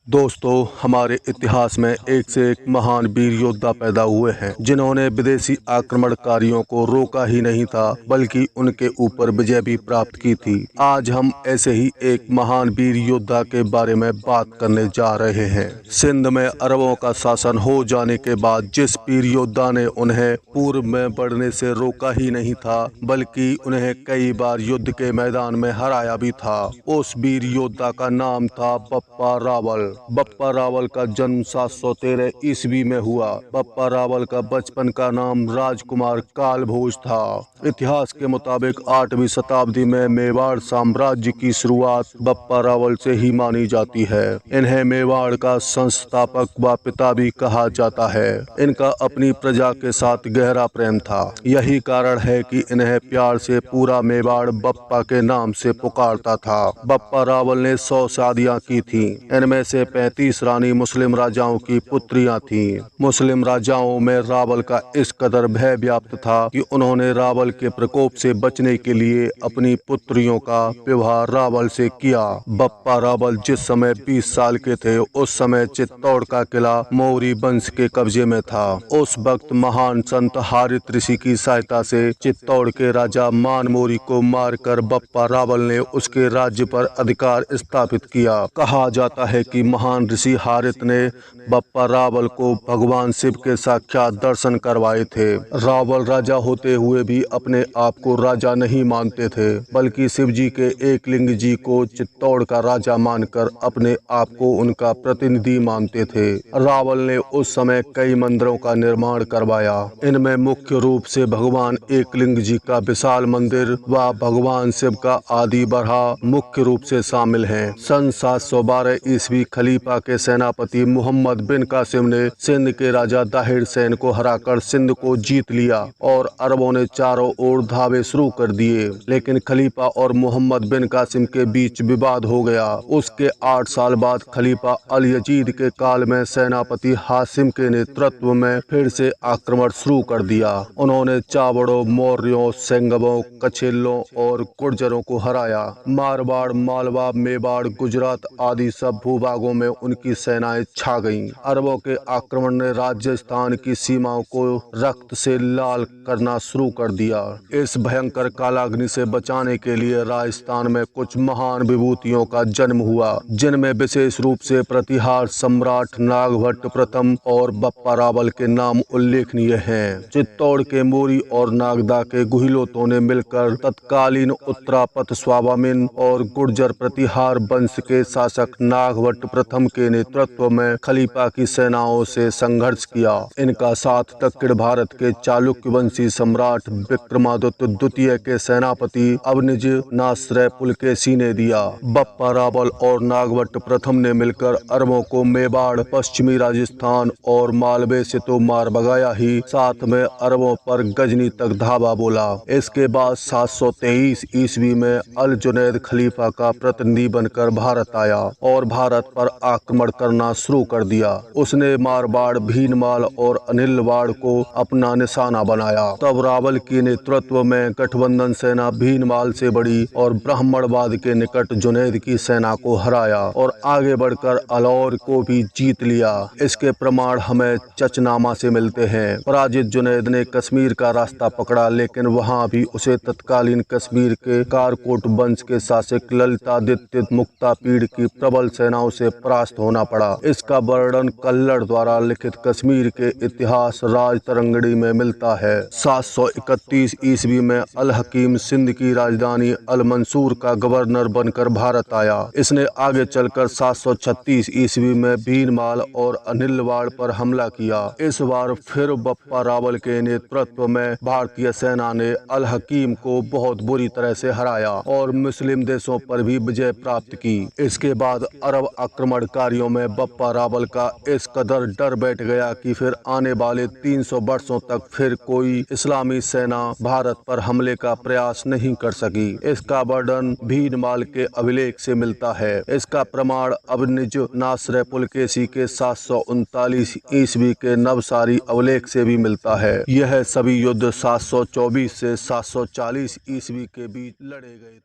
दोस्तों, हमारे इतिहास में एक से एक महान वीर योद्धा पैदा हुए हैं जिन्होंने विदेशी आक्रमणकारियों को रोका ही नहीं था बल्कि उनके ऊपर विजय भी प्राप्त की थी। आज हम ऐसे ही एक महान वीर योद्धा के बारे में बात करने जा रहे हैं। सिंध में अरबों का शासन हो जाने के बाद जिस वीर योद्धा ने उन्हें पूर्व में बढ़ने से रोका ही नहीं था बल्कि उन्हें कई बार युद्ध के मैदान में हराया भी था, उस वीर योद्धा का नाम था बप्पा रावल। बप्पा रावल का जन्म 713 ईस्वी में हुआ। बप्पा रावल का बचपन का नाम राजकुमार कालभोज था। इतिहास के मुताबिक 8वीं शताब्दी में मेवाड़ साम्राज्य की शुरुआत बप्पा रावल से ही मानी जाती है। इन्हें मेवाड़ का संस्थापक व पिता भी कहा जाता है। इनका अपनी प्रजा के साथ गहरा प्रेम था। यही कारण है कि इन्हें प्यार से पूरा मेवाड़ बप्पा के नाम से पुकारता था। बप्पा रावल ने 100 शादियां की थी। इनमें से 35 रानी मुस्लिम राजाओं की पुत्रियां थीं। मुस्लिम राजाओं में रावल का इस कदर भय व्याप्त था कि उन्होंने रावल के प्रकोप से बचने के लिए अपनी पुत्रियों का विवाह रावल से किया। बप्पा रावल जिस समय 20 साल के थे उस समय चित्तौड़ का किला मौर्य वंश के कब्जे में था। उस वक्त महान संत हारित ऋषि की सहायता से चित्तौड़ के राजा मानमोरी को मारकर बप्पा रावल ने उसके राज्य पर अधिकार स्थापित किया। कहा जाता है कि महान ऋषि हारित ने बप्पा रावल को भगवान शिव के साक्षात दर्शन करवाए थे। रावल राजा होते हुए भी अपने आप को राजा नहीं मानते थे बल्कि शिव जी के एकलिंग जी को चित्तौड़ का राजा मानकर अपने आप को उनका प्रतिनिधि मानते थे। रावल ने उस समय कई मंदिरों का निर्माण करवाया। इनमें मुख्य रूप से भगवान एकलिंग जी का विशाल मंदिर व भगवान शिव का आदि बरहा मुख्य रूप से शामिल हैं। सन 712 ईस्वी खलीफा के सेनापति मोहम्मद बिन कासिम ने सिंध के राजा दाहिर सैन को हराकर सिंध को जीत लिया और अरबों ने चारों ओर धावे शुरू कर दिए। लेकिन खलीफा और मोहम्मद बिन कासिम के बीच विवाद हो गया। उसके 8 साल बाद खलीफा अल यजीद के काल में सेनापति हासिम के नेतृत्व में फिर से आक्रमण शुरू कर दिया। उन्होंने चावड़ों, मौर्यों, सेंगबों, कछेलों और गुर्जरों को हराया। मारवाड़, मालवा, मेवाड़, गुजरात आदि सब भूभागों में उनकी सेनाएं छा गईं। अरबों के आक्रमण ने राजस्थान की सीमाओं को रक्त से लाल करना शुरू कर दिया। इस भयंकर कालाग्नि से बचाने के लिए राजस्थान में कुछ महान विभूतियों का जन्म हुआ, जिनमें विशेष रूप से प्रतिहार सम्राट नागभट्ट प्रथम और बप्पा रावल के नाम उल्लेखनीय हैं। चित्तौड़ के मोरी और नागदा के गुहिलोतों ने मिलकर तत्कालीन उत्तरापथ स्वामिन और गुर्जर प्रतिहार वंश के शासक नागभट्ट प्रथम के नेतृत्व में खलीफा की सेनाओं से संघर्ष किया। इनका साथ दक्षिण भारत के चालुक्य वंशी सम्राट विक्रमादित्य द्वितीय के सेनापति अवनिज नाश्रय पुलकेशी ने दिया। बप्पा रावल और नागभट्ट प्रथम ने मिलकर अरबों को मेवाड़, पश्चिमी राजस्थान और मालवे से तो मार भगाया ही, साथ में अरबों पर गजनी तक धावा बोला। इसके बाद 723 ईस्वी में अल जुनैद खलीफा का प्रतिनिधि बनकर भारत आया और भारत पर आक्रमण करना शुरू कर दिया। उसने मारवाड़, भीनमाल और अनिलवाड़ को अपना निशाना बनाया। तब रावल के नेतृत्व में गठबंधन सेना भीनमाल से बढ़ी और ब्राह्मणवाद के निकट जुनैद की सेना को हराया और आगे बढ़कर अलौर को भी जीत लिया। इसके प्रमाण हमें चचनामा से मिलते हैं। पराजित जुनैद ने कश्मीर का रास्ता पकड़ा, लेकिन वहां भी उसे तत्कालीन कश्मीर के कारकोट वंश के शासक ललितादित्य मुक्तापीड़ की प्रबल सेनाओं से परास्त होना पड़ा। इसका वर्णन कल्लड़ द्वारा लिखित कश्मीर के इतिहास राजतरंगिणी में मिलता है। 731 ईस्वी में अल हकीम सिंध की राजधानी अल मंसूर का गवर्नर बनकर भारत आया। इसने आगे चलकर 736 ईस्वी में भीनमाल और अनिलवाड़ पर हमला किया। इस बार फिर बप्पा रावल के नेतृत्व में भारतीय सेना ने अल हकीम को बहुत बुरी तरह से हराया और मुस्लिम देशों पर भी विजय प्राप्त की। इसके बाद अरब आक्रमणकारियों में बप्पा रावल का इस कदर डर बैठ गया कि फिर आने वाले 300 वर्षों तक फिर कोई इस्लामी सेना भारत पर हमले का प्रयास नहीं कर सकी। इसका वर्णन भीनमाल के अभिलेख से मिलता है। इसका प्रमाण अवनिज नाश्रय पुलकेशी के 739 ईस्वी के नवसारी अभिलेख से भी मिलता है। यह सभी युद्ध 724 से 740 ईस्वी के बीच लड़े गए।